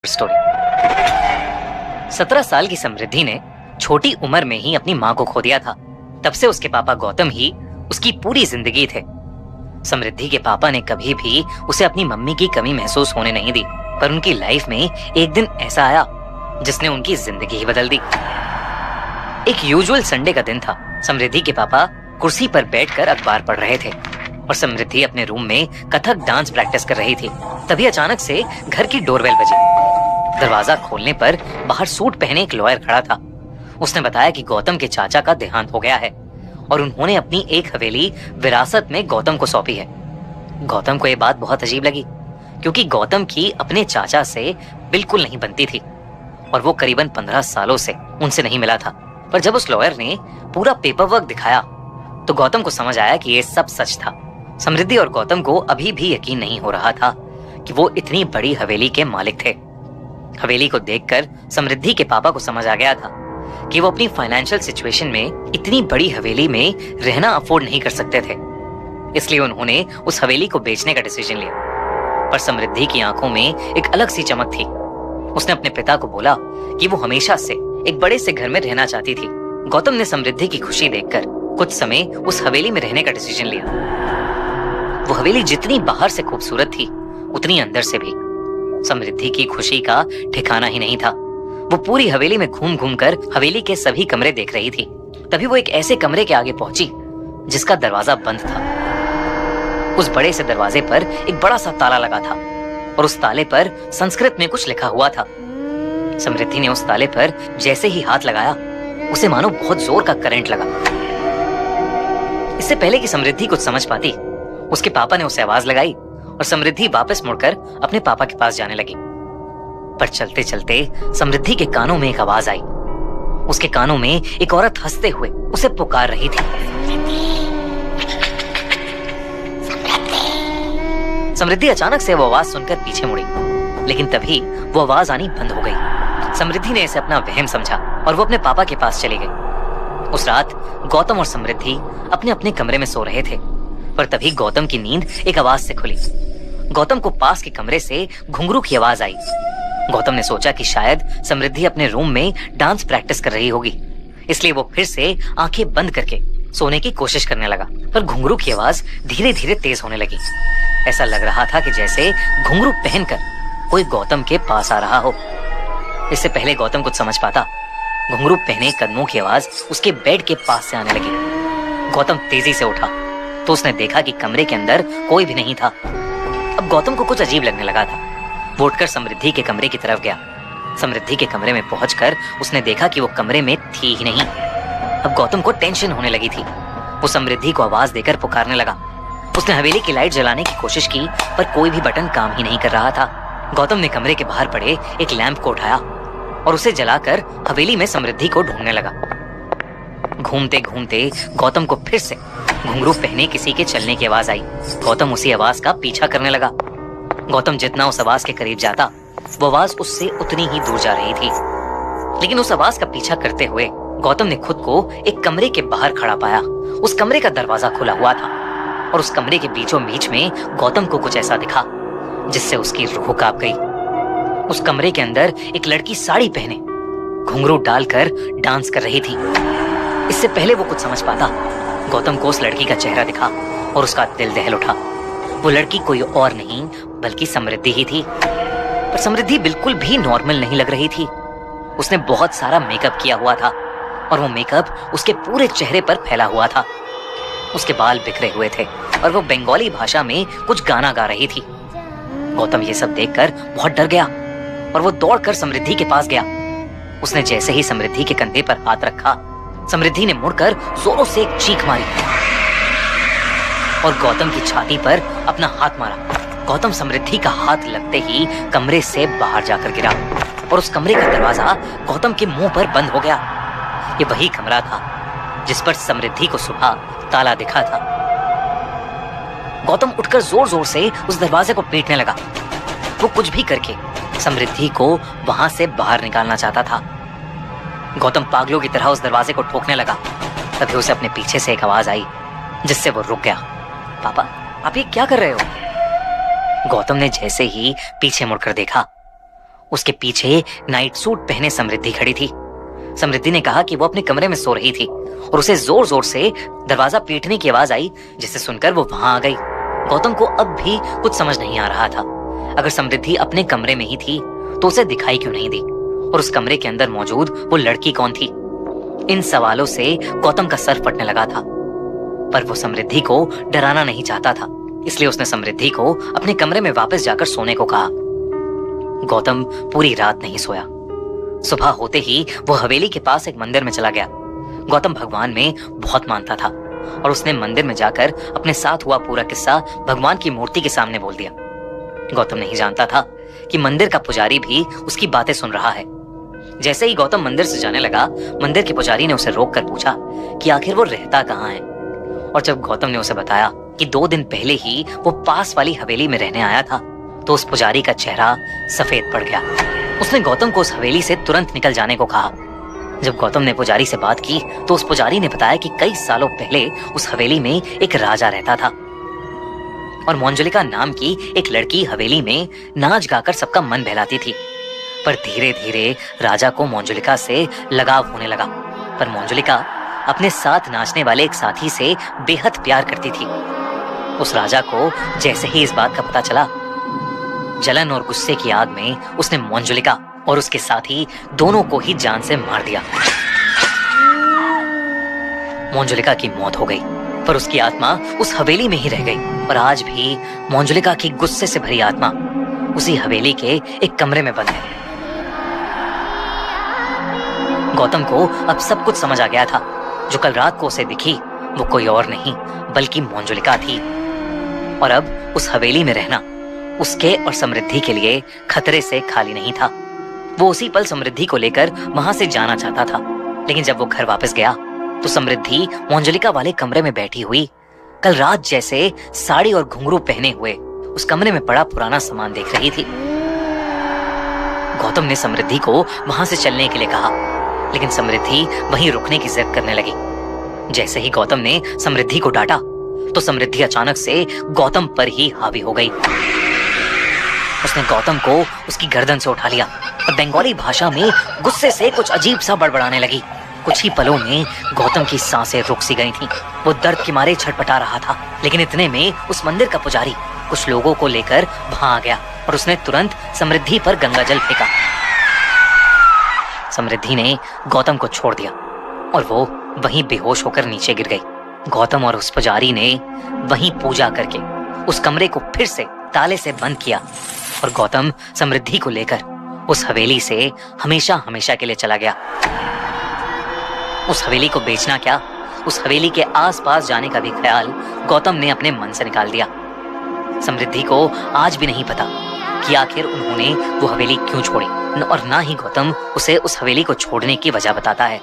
Story. 17 साल की समृद्धि ने छोटी उम्र में ही अपनी मां को खो दिया था। तब से उसके पापा गौतम ही उसकी पूरी जिंदगी थे। समृद्धि के पापा ने कभी भी उसे अपनी मम्मी की कमी महसूस होने नहीं दी, पर उनकी लाइफ में एक दिन ऐसा आया जिसने उनकी जिंदगी ही बदल दी। एक यूजुअल संडे का दिन था। समृद्धि के पापा कुर्सी पर बैठकर अखबार पढ़ रहे थे और समृद्धि अपने रूम में कथक डांस प्रैक्टिस कर रही थी। तभी अचानक से घर की डोरबेल बजी। दरवाजा खोलने पर बाहर सूट पहने एक लॉयर खड़ा था। उसने बताया कि गौतम के चाचा का देहांत हो गया है और उन्होंने अपनी एक हवेली विरासत में गौतम को सौंपी है। गौतम को यह बात बहुत अजीब लगी, क्योंकि गौतम की अपने चाचा से बिल्कुल नहीं बनती थी और वो करीबन 15 सालों से उनसे नहीं मिला था। पर जब उस लॉयर ने पूरा पेपर वर्क दिखाया तो गौतम को समझ आया कि ये सब सच था। समृद्धि और गौतम को अभी भी यकीन नहीं हो रहा था कि वो इतनी बड़ी हवेली के मालिक थे। हवेली को देखकर समृद्धि के पापा को समझ आ गया था कि वो अपनी फाइनेंशियल सिचुएशन में इतनी बड़ी हवेली में रहना अफोर्ड नहीं कर सकते थे। इसलिए उन्होंने उस हवेली को बेचने का डिसीजन लिया। पर समृद्धि की आंखों में एक अलग सी चमक थी। उसने अपने पिता को बोला कि वो हमेशा से एक बड़े से घर में रहना चाहती थी। गौतम ने समृद्धि की खुशी देखकर कुछ समय उस हवेली में रहने का डिसीजन लिया। वो हवेली जितनी बाहर से खूबसूरत थी, उतनी अंदर से भी। समृद्धि की खुशी का ठिकाना ही नहीं था। वो पूरी हवेली में घूम घूम कर हवेली के सभी कमरे देख रही थी। तभी वो एक ऐसे कमरे के आगे पहुंची जिसका दरवाजा बंद था। उस बड़े से दरवाजे पर एक बड़ा सा ताला लगा था और उस ताले पर संस्कृत में कुछ लिखा हुआ था। समृद्धि ने उस ताले पर जैसे ही हाथ लगाया, उसे मानो बहुत जोर का करंट लगा। इससे पहले कि समृद्धि कुछ समझ पाती, उसके पापा ने उसे आवाज लगाई और समृद्धि वापस मुड़कर अपने पापा के पास जाने लगी। पर चलते चलते समृद्धि के कानों में एक आवाज आई। उसके कानों में एक औरत हंसते हुए उसे पुकार रही थी। समृद्धि अचानक से वो आवाज सुनकर पीछे मुड़ी, लेकिन तभी वो आवाज आनी बंद हो गई। समृद्धि ने इसे अपना वहम समझा और वो अपने पापा के पास चली गई। उस रात गौतम और समृद्धि अपने अपने कमरे में सो रहे थे, पर तभी गौतम की नींद एक आवाज से खुली। गौतम को पास के कमरे से घुंघरू की आवाज आई। गौतम ने सोचा कि शायद समृद्धि अपने रूम में डांस प्रैक्टिस कर रही होगी, इसलिए वो फिर से आंखें बंद करके सोने की कोशिश करने लगा। पर घुंघरू की आवाज धीरे धीरे तेज होने लगी। ऐसा लग रहा था कि जैसे घुंघरू पहनकर कोई गौतम के पास आ रहा हो। इससे पहले गौतम कुछ समझ पाता, घुंघरू पहने कदमों की आवाज उसके बेड के पास से आने लगी। गौतम तेजी से उठा तो उसने देखा कि कमरे के अंदर कोई भी नहीं था। अब गौतम को कुछ अजीब लगने लगा था। वो उठकर समृद्धि के कमरे की तरफ गया। समृद्धि के कमरे में पहुंचकर उसने देखा कि वो कमरे में थी ही नहीं। अब गौतम को टेंशन होने लगी थी। वो समृद्धि को आवाज देकर पुकारने लगा। उसने हवेली की लाइट जलाने की कोशिश की, पर कोई भी बटन काम ही नहीं कर रहा था। गौतम ने कमरे के बाहर पड़े एक लैंप को उठाया और उसे जलाकर हवेली में समृद्धि को ढूंढने लगा। घूमते घूमते गौतम को फिर से घुंघरू पहने किसी के चलने की आवाज आई। गौतम उसी आवाज का पीछा करने लगा। गौतम जितना उस आवाज के करीब जाता, वो आवाज उससे उतनी ही दूर जा रही थी। लेकिन उस आवाज का पीछा करते हुए गौतम ने खुद को एक कमरे के बाहर खड़ा पाया। उस कमरे का दरवाजा खुला हुआ था और उस कमरे के बीचों बीच में गौतम को कुछ ऐसा दिखा जिससे उसकी रूह कांप गई। उस कमरे के अंदर एक लड़की साड़ी पहने घुंघरू डालकर डांस कर रही थी। इससे पहले वो कुछ समझ पाता, गौतम को उस लड़की का चेहरा दिखा और उसका दिल दहल उठा। वो लड़की कोई और नहीं बल्कि समृद्धि ही थी। पर समृद्धि बिल्कुल भी नॉर्मल नहीं लग रही थी। उसने बहुत सारा मेकअप किया हुआ था और वो मेकअप उसके पूरे चेहरे पर फैला हुआ था। उसके बाल बिखरे हुए थे और वो बंगाली भाषा में कुछ गाना गा रही थी। गौतम ये सब देखकर बहुत डर गया और वो दौड़कर समृद्धि के पास गया। उसने जैसे ही समृद्धि के कंधे पर हाथ रखा, समृद्धि ने मुड़कर जोरों से एक चीख मारी और गौतम की छाती पर अपना हाथ मारा। गौतम समृद्धि का हाथ लगते ही कमरे से बाहर जाकर गिरा और उस कमरे का दरवाजा गौतम के मुंह पर बंद हो गया। ये वही कमरा था जिस पर समृद्धि को सुबह ताला दिखा था। गौतम उठकर जोर जोर से उस दरवाजे को पीटने लगा। वो कुछ भी करके समृद्धि को वहां से बाहर निकालना चाहता था। गौतम पागलों की तरह उस दरवाजे को ठोकने लगा। तभी उसे अपने पीछे से एक आवाज आई जिससे वो रुक गया। पापा, आप ये क्या कर रहे हो? गौतम ने जैसे ही पीछे मुड़कर देखा, उसके पीछे नाइट सूट पहने समृद्धि खड़ी थी। समृद्धि ने कहा कि वो अपने कमरे में सो रही थी और उसे जोर जोर से दरवाजा पीटने की आवाज आई, जिसे सुनकर वो वहां आ गई। गौतम को अब भी कुछ समझ नहीं आ रहा था। अगर समृद्धि अपने कमरे में ही थी तो उसे दिखाई क्यों नहीं दी, और उस कमरे के अंदर मौजूद वो लड़की कौन थी? इन सवालों से गौतम का सर फटने लगा था, पर वो समृद्धि को डराना नहीं चाहता था, इसलिए उसने समृद्धि को अपने कमरे में वापस जाकर सोने को कहा। गौतम पूरी रात नहीं सोया। सुबह होते ही वो हवेली के पास एक मंदिर में चला गया। गौतम भगवान में बहुत मानता था और उसने मंदिर में जाकर अपने साथ हुआ पूरा किस्सा भगवान की मूर्ति के सामने बोल दिया। गौतम नहीं जानता था कि मंदिर का पुजारी भी उसकी बातें सुन रहा है। जैसे ही गौतम मंदिर से जाने लगा, मंदिर के पुजारी ने उसे रोक कर पूछा कि आखिर वो रहता कहाँ है। और जब गौतम ने उसे बताया कि 2 दिन पहले ही वो पास वाली हवेली में रहने आया था, तो उस पुजारी का चेहरा सफेद पड़ गया। उसने गौतम को उस हवेली से तुरंत निकल जाने को कहा। जब गौतम ने पुजारी से बात की तो उस पुजारी ने बताया कि कई सालों पहले उस हवेली में एक राजा रहता था और मंजुलिका नाम की एक लड़की हवेली में नाच गाकर सबका मन बहलाती थी। पर धीरे धीरे राजा को मंजुलिका से लगाव होने लगा। पर मंजुलिका अपने साथ नाचने वाले एक साथी से बेहद प्यार करती थी। उस राजा को जैसे ही इस बात का पता चला, जलन और गुस्से की आग में उसने मंजुलिका और उसके साथी दोनों को ही जान से मार दिया। मंजुलिका की मौत हो गई, पर उसकी आत्मा उस हवेली में ही रह गई। और आज भी मंजुलिका की गुस्से से भरी आत्मा उसी हवेली के एक कमरे में बंद है। गौतम को अब सब कुछ समझ आ गया था। जो कल रात को उसे दिखी वो कोई और नहीं बल्कि मंजुलिका थी। और अब उस हवेली में रहना उसके और समृद्धि के लिए खतरे से खाली नहीं था। वो उसी पल समृद्धि को लेकर वहां से जाना चाहता था, लेकिन जब वो घर वापस गया तो समृद्धि मंजुलिका वाले कमरे में बैठी हुई कल रात जैसे साड़ी और घुंघरू पहने हुए उस कमरे में पड़ा पुराना सामान देख रही थी। गौतम ने समृद्धि को वहां से चलने के लिए कहा, लेकिन समृद्धि वहीं रुकने की जिद करने लगी। जैसे ही गौतम ने समृद्धि को डांटा तो समृद्धि अचानक से गौतम पर ही हावी हो गई। उसने गौतम को उसकी गर्दन से उठा लिया और बंगाली भाषा में गुस्से से कुछ अजीब सा बड़बड़ाने लगी। कुछ ही पलों में गौतम की सांसें रुक सी गई थीं। वो दर्द के मारे छटपटा रहा था, लेकिन इतने में उस मंदिर का पुजारी कुछ लोगों को लेकर वहां आ गया और उसने तुरंत समृद्धि पर गंगा जल फेंका। समृद्धि ने गौतम को छोड़ दिया और वो वहीं बेहोश होकर नीचे गिर गई। गौतम और उस पुजारी ने वहीं पूजा करके उस कमरे को फिर से ताले से बंद किया और गौतम समृद्धि को लेकर उस हवेली से हमेशा हमेशा के लिए चला गया। उस हवेली को बेचना क्या, उस हवेली के आसपास जाने का भी ख्याल गौतम ने अपने मन से निकाल दिया। समृद्धि को आज भी नहीं पता कि आखिर उन्होंने वो हवेली क्यों छोड़ी, और ना ही गौतम उसे उस हवेली को छोड़ने की वजह बताता है।